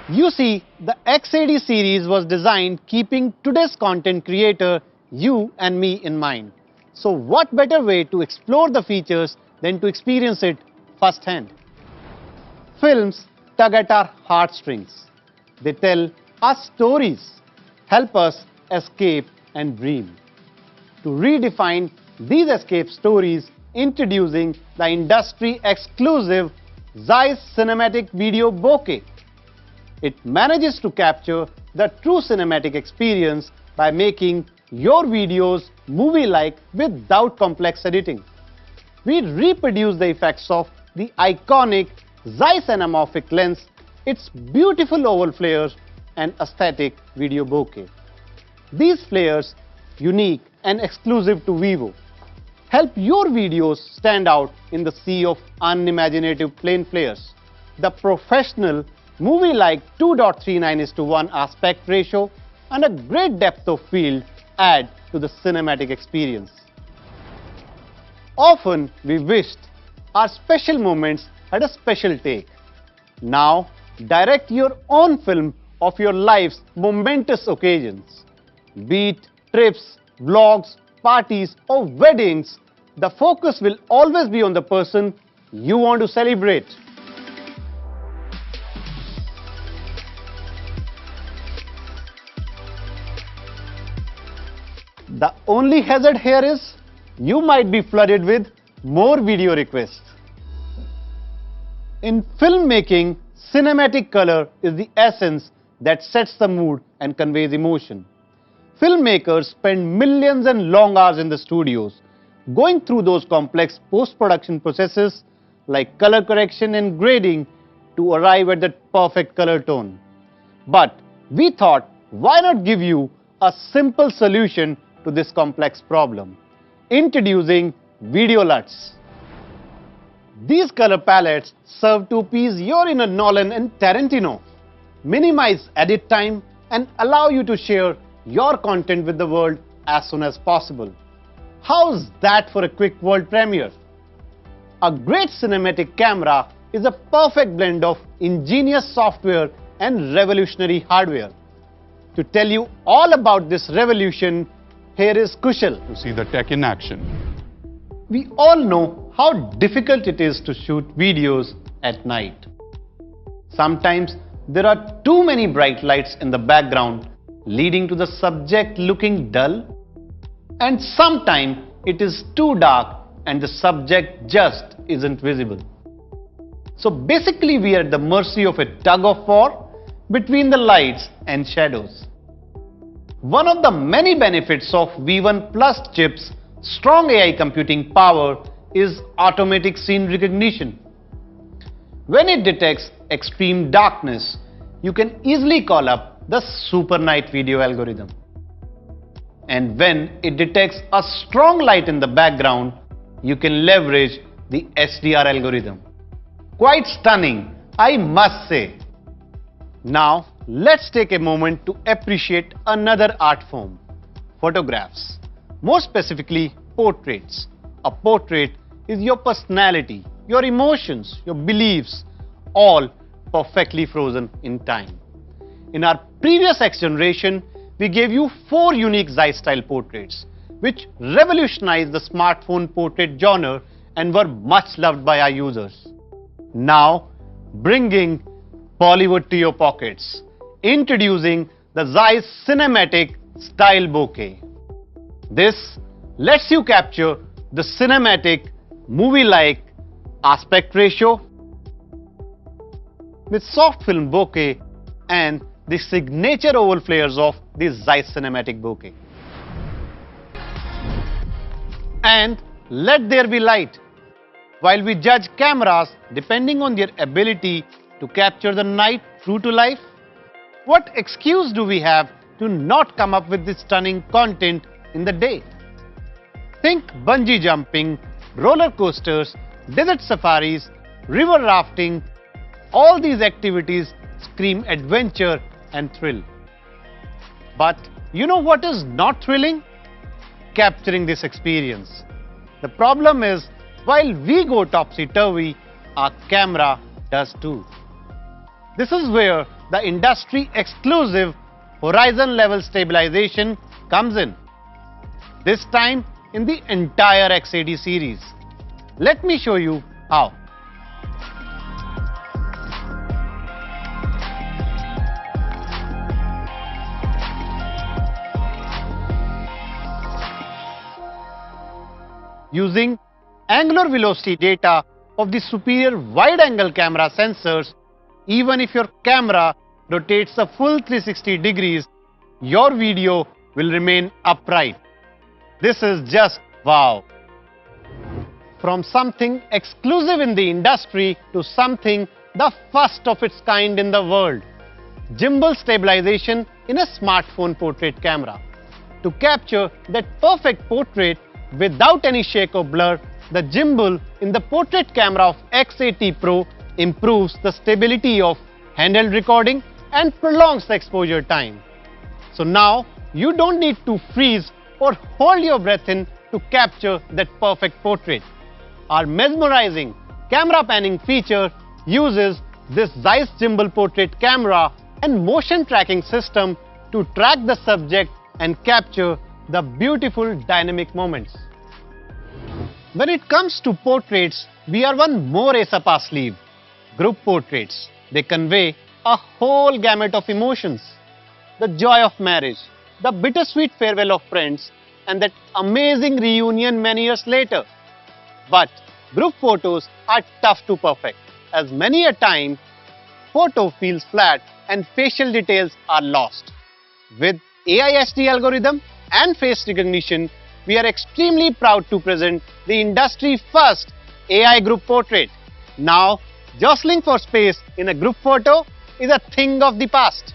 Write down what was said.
You see, the X80 series was designed keeping today's content creator, you and me in mind. So what better way to explore the features than to experience it firsthand? Films tug at our heartstrings. They tell us stories, help us escape and dream. To redefine these escape stories, introducing the industry exclusive Zeiss Cinematic Video Bokeh. It manages to capture the true cinematic experience by making your videos movie-like without complex editing. We reproduce the effects of the iconic Zeiss anamorphic lens, its beautiful oval flares and aesthetic video bokeh. These flares, unique and exclusive to VIVO, help your videos stand out in the sea of unimaginative plain flares. The professional movie-like 2.39:1 aspect ratio and a great depth of field add to the cinematic experience. Often we wished our special moments had a special take. Now direct your own film of your life's momentous occasions. Be it trips, vlogs, parties or weddings, the focus will always be on the person you want to celebrate. The only hazard here is you might be flooded with more video requests. In filmmaking, cinematic color is the essence that sets the mood and conveys emotion. Filmmakers spend millions and long hours in the studios going through those complex post-production processes like color correction and grading to arrive at that perfect color tone. But we thought, why not give you a simple solution to this complex problem? Introducing Video LUTs. These color palettes serve to appease your inner Nolan and Tarantino, minimize edit time and allow you to share your content with the world as soon as possible. How's that for a quick world premiere? A great cinematic camera is a perfect blend of ingenious software and revolutionary hardware. To tell you all about this revolution, here is Kushal. To see the tech in action. We all know how difficult it is to shoot videos at night. Sometimes there are too many bright lights in the background, leading to the subject looking dull. And sometimes it is too dark and the subject just isn't visible. So basically we are at the mercy of a tug of war between the lights and shadows. One of the many benefits of V1 Plus chip's strong AI computing power is automatic scene recognition. When it detects extreme darkness, you can easily call up the super night video algorithm. And when it detects a strong light in the background, you can leverage the HDR algorithm. Quite stunning, I must say. Now, let's take a moment to appreciate another art form, photographs. More specifically, portraits. A portrait is your personality, your emotions, your beliefs, all perfectly frozen in time. In our previous X generation, we gave you 4 unique Zeiss style portraits, which revolutionized the smartphone portrait genre and were much loved by our users. Now, bringing Bollywood to your pockets. Introducing the Zeiss Cinematic Style Bokeh. This lets you capture the cinematic, movie-like aspect ratio with soft film bokeh and the signature oval flares of the Zeiss Cinematic Bokeh. And let there be light. While we judge cameras depending on their ability to capture the night true to life, what excuse do we have to not come up with this stunning content in the day? Think bungee jumping, roller coasters, desert safaris, river rafting. All these activities scream adventure and thrill. But you know what is not thrilling? Capturing this experience. The problem is, while we go topsy-turvy, our camera does too. This is where the industry exclusive horizon level stabilization comes in. This time in the entire X80 series. Let me show you how. Using angular velocity data of the superior wide-angle camera sensors, even if your camera rotates a full 360 degrees, your video will remain upright. This is just wow! From something exclusive in the industry to something the first of its kind in the world. Gimbal stabilization in a smartphone portrait camera. To capture that perfect portrait without any shake or blur, the gimbal in the portrait camera of X80 Pro improves the stability of handheld recording and prolongs the exposure time. So now you don't need to freeze or hold your breath in to capture that perfect portrait. Our mesmerizing camera panning feature uses this Zeiss gimbal portrait camera and motion tracking system to track the subject and capture the beautiful dynamic moments. When it comes to portraits, we are one more ace up our sleeve. Group portraits. They convey a whole gamut of emotions. The joy of marriage, the bittersweet farewell of friends, and that amazing reunion many years later. But group photos are tough to perfect, as many a time photo feels flat and facial details are lost. With AI HD algorithm and face recognition, we are extremely proud to present the industry first AI group portrait. Now, jostling for space in a group photo is a thing of the past.